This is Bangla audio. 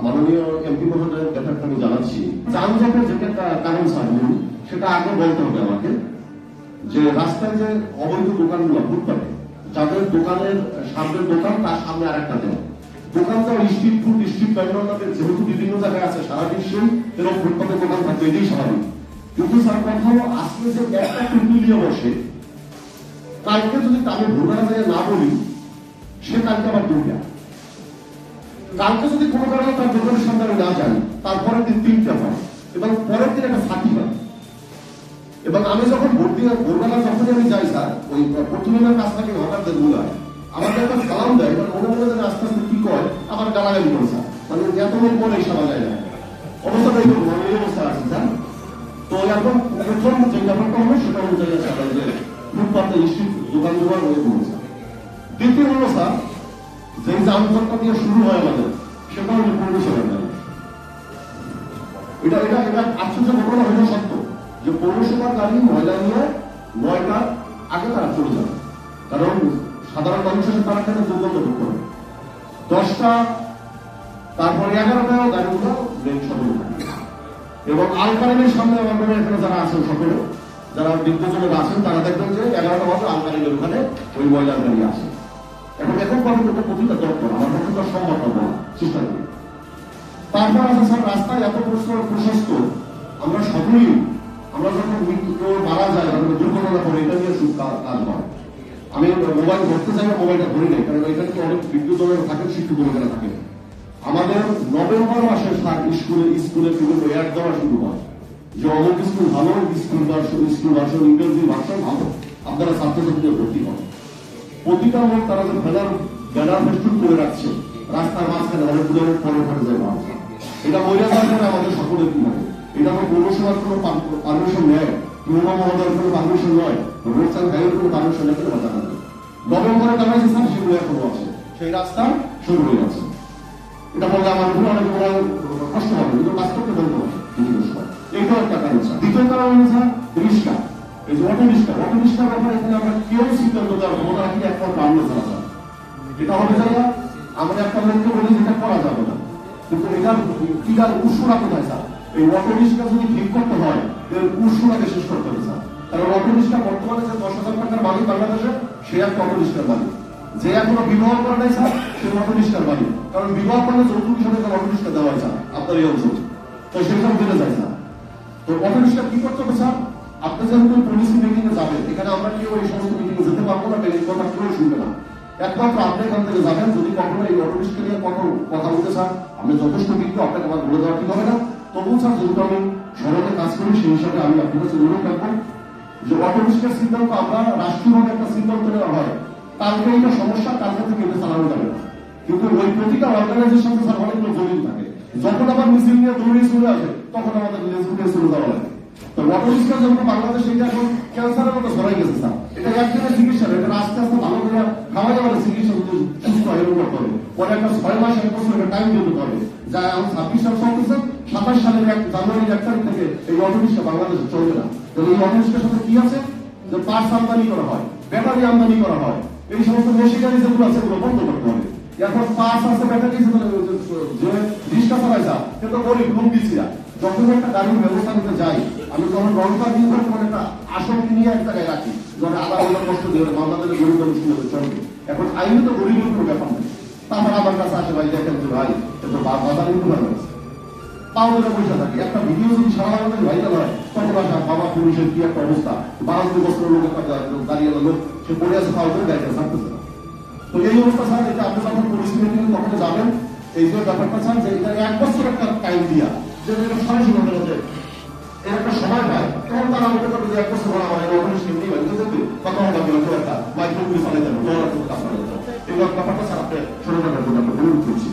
মাননীয় এমপি মহোদয়ের ব্যাপারটা আমি জানাচ্ছি। যানজটের যেটা কারণ স্যার সেটা আগে বলতে হবে আমাকে, যে রাস্তায় যে অবৈধ দোকানগুলো ফুটপাতে, যাদের দোকানের সামনের দোকান তার সামনে আরেকটা দেওয়া দোকানটা স্ট্রিট ফুড স্ট্রিট ভেন্ডরদের যেহেতু বিভিন্ন জায়গায় আছে সারা বিশ্বে, এরকম ফুটপাতে দোকান থাকবে, এটাই স্বাভাবিক। কিন্তু স্যার কথা হলো আজকে যে একটা টুপি নিয়ে বসে, কালকে যদি তাকে ভোটারা যায় না বলি, সে কালকে আবার দুইটা, কালকে যদি কোনো কারণে তার দোকানের সামনে আমি না যাই, তারপরের দিন তিনটা হয় এবং পরের দিন একটা ফাঁকি হয়। এবং আমি যখন ভোরবেলা যখনই আমি যাই স্যার, ওই প্রথমের কাছ থেকে হঠাৎ দেখবো আমাকে একটা সালাম দেয়, মনে মনে যেন আস্তে আস্তে কি কয় আমার গালাগালি করে স্যার, মানে এত লোক মনে সারা যায় না, অবস্থাটা এই অবস্থা আছে স্যার। তো এখন প্রথম যে ব্যাপারটা হলো সেটা অনুযায়ী স্যার যে ফুটপাতে স্ট্রিট দোকান হয়ে পড়েছে। দ্বিতীয় হলো স্যার, যে যানজটটা দিয়ে শুরু হয় আমাদের, সেটা হলো পৌরসভার গাড়ি। এটা এটা এটা আশ্চর্য ঘটনা হলো সত্য যে পৌরসভার গাড়ি ময়লা নিয়ে 9টার আগে তারা চলে যাবে, কারণ সাধারণ মানুষের তারা কেন দুর্গন্ধ ভোগ করে। 10টা তারপরে 11টাও গাড়িগুলো ব্রেক সফল থাকে। এবং আলকারিমের সামনে আমাদের এখানে যারা আছেন সকলে, যারা বিদ্যুৎজনের আছেন, তারা দেখবেন যে 11টা বছর আলকারিমের ওখানে ওই ময়লার গাড়ি আছে। এখন পর্যন্ত প্রতিটা দপ্তর আমার পক্ষে তো সম্ভব না চেষ্টা করি। তারপর আছে স্যার রাস্তায় এত প্রশস্ত, আমরা সকলেই আমরা যখন কেউ মারা যায়, দুর্ঘটনা করে, এটা নিয়ে কাজ হয়। আমি মোবাইল ধরতে চাই না, মোবাইলটা ধরি নাই, কারণ এখানে তো অনেক বিদ্যুৎ থাকেন, শিক্ষিত লোকেরা থাকে। আমাদের নভেম্বর মাসে স্কুলে বিভিন্ন অ্যাড দেওয়া শুরু হয় যে অনেক স্কুল ভালো, স্কুল ভার্সন ইংরেজি ভার্সন ভালো, আপনারা ছাত্রছাত্রীদের ভর্তি হন। প্রতিটা লোক তারা যে ব্যানার ফেস্টুন করে রাখছে রাস্তার মাঝখানে, অনেক দূরে পরে থাকে যায় মানুষ। এটা মহিলা যাওয়ার আমাদের সকলের কি হবে, এটা আমার পৌরসভার কোনো পারমিশন নেয়, পুরোনো মহোদয়ের কোনো পারমিশন নয়, রোড সাইড হাইওয়ের কোনো পারমিশন নেই, বাধা নেই। নভেম্বরে টাকা আছে স্যার, সেগুলো এখনো আছে, সেই রাস্তা শুরু হয়ে যাচ্ছে। এটা বললে আমার উপরে অনেক কষ্ট হবে, কিন্তু কাজ করতে বলতে হবে বিভিন্ন সময়। এইটাও একটা কারণ স্যার। দ্বিতীয় কারণ হলো স্যার রিক্সা, এই যে অটো রিক্সার ব্যাপারে এখানে আমরা কেউ সিদ্ধান্ত দেওয়ার ক্ষমতা রাখি একমাত্র আমরা ছাড়া স্যার। এটা হবে স্যার আমরা একটা লোককে বলি যেটা করা যাবে না, কিন্তু এটার টিকার উৎসটা কোথায় স্যার? এই অটো রিক্সা যদি ঠিক করতে হয় এর উৎসটাকে শেষ করতে হবে স্যার। কারণ অটো রিক্সা বর্তমানে যে 10,000 টাকার মালিক বাংলাদেশে, সে একটা অটো রিক্সার মালিক। যে এখনো বিবাহ করে নাই স্যার, সে অটো রিক্সার মালিক, কারণ বিবাহ করলে যৌতুক হিসাবে অটো রিক্সা দেওয়া হয় স্যার আপনার এই অঞ্চল, তো সেসব বেড়ে যায় স্যার। তো অটো রিক্সা কি করতে হবে স্যার? আপনি যেহেতু পলিসি মিটিং এ যাবেন, এখানে আমরা কেউ এই সমস্ত মিটিং এ যেতে পারবো না, এই কথা কেউ শুনবে না, একমাত্র আপনি এখান থেকে যাবেন। যদি কখনো এই অটো রিক্সা নিয়ে কথা বলতে স্যার আপনি যথেষ্ট বিজ্ঞ, আপনাকে আমার বলে দেওয়া ঠিক হবে না। তবুও স্যার যেহেতু আমি সড়কে কাজ করি, সেই হিসাবে আমি আপনার কাছে অনুরোধ রাখবো যে অটো রিক্সার সিদ্ধান্ত আমরা রাষ্ট্রীয়ভাবে একটা সিদ্ধান্ত নেওয়া হয়, কালকে এটা সমস্যা, কালকে থেকে এটা চালানো যাবে না। কিন্তু ওই প্রতিটা অর্গানাইজেশন স্যার অনেকগুলো জরুরি থাকে, যখন আবার মিছিল নিয়ে দৌড়িয়ে চলে আসে তখন আমাদের লেজগুলিয়ে চলে যাওয়া লাগে। তো অটো রিক্সা যখন বাংলাদেশে এটা এখন ক্যান্সারের মতো ছড়াই গেছে স্যার, এটা একদিনের চিকিৎসা, এটা আস্তে আস্তে ভালো করে খাওয়া যাবে চিকিৎসা সুস্থ হয়ে করতে হবে, পরে একটা 6 মাস 1 বছর একটা টাইম দিতে হবে। যা এখন 26 সাল চলতেছে, 27 সালের জানুয়ারি 1 তারিখ থেকে এই অটো রিক্সা বাংলাদেশে চলবে না। এই অটো রিক্সার সাথে কি আছে যে পার্টস আমদানি করা হয়, ব্যাটারি আমদানি করা হয়, এই সমস্ত মেশিনারি যেগুলো আছে সেগুলো বন্ধ করতে হবে। এখন পার্টস আছে, ব্যাটারি যে রিক্সা চালায় যা কিন্তু গরিব লোক দিচ্ছি না। যখন একটা গাড়ির ব্যবস্থা নিতে যাই, আমি যখন রংটা নিয়ে তখন একটা আসন নিয়ে এক জায়গায় রাখি, যখন আলাদা কষ্ট দিয়ে বাংলাদেশের গরিব মানুষ কিভাবে চলবে। এখন আইনে তো গরিবের কোনো ব্যাপার নেই, তারপর আমার কাছে আসে ভাই দেখেন যে ভাই কিন্তু বাজার কিন্তু ভালো আছে, পাও ধরে পয়সা থাকে। একটা ভিডিও যদি সারা বাংলাদেশ ভাইরাল হয়, তখন আসা বাবা পুলিশের কি একটা অবস্থা, 52 বছরের লোক দাঁড়িয়ে লোক সে পড়ে আছে, পাও ধরে দেখে থাকতেছে না। তো এই অবস্থা স্যার, এটা আপনি যখন পরিস্থিতি তখন যাবেন, এই যে ব্যাপারটা স্যার যে এটা 1 বছর একটা টাইম দিয়া যে সরাসরি মধ্যে এর একটা সময় পায়, তখন তারা আমাকে বলবে যে 1 বছর বলা হয় অফিস এমনি বাড়িতে যেতে তখন আমরা কেউ একটা মাইক্রোপুলিশ চালাই যাবো, এগুলো ব্যাপারটা স্যার আপনি ছোট ব্যাপার করছি।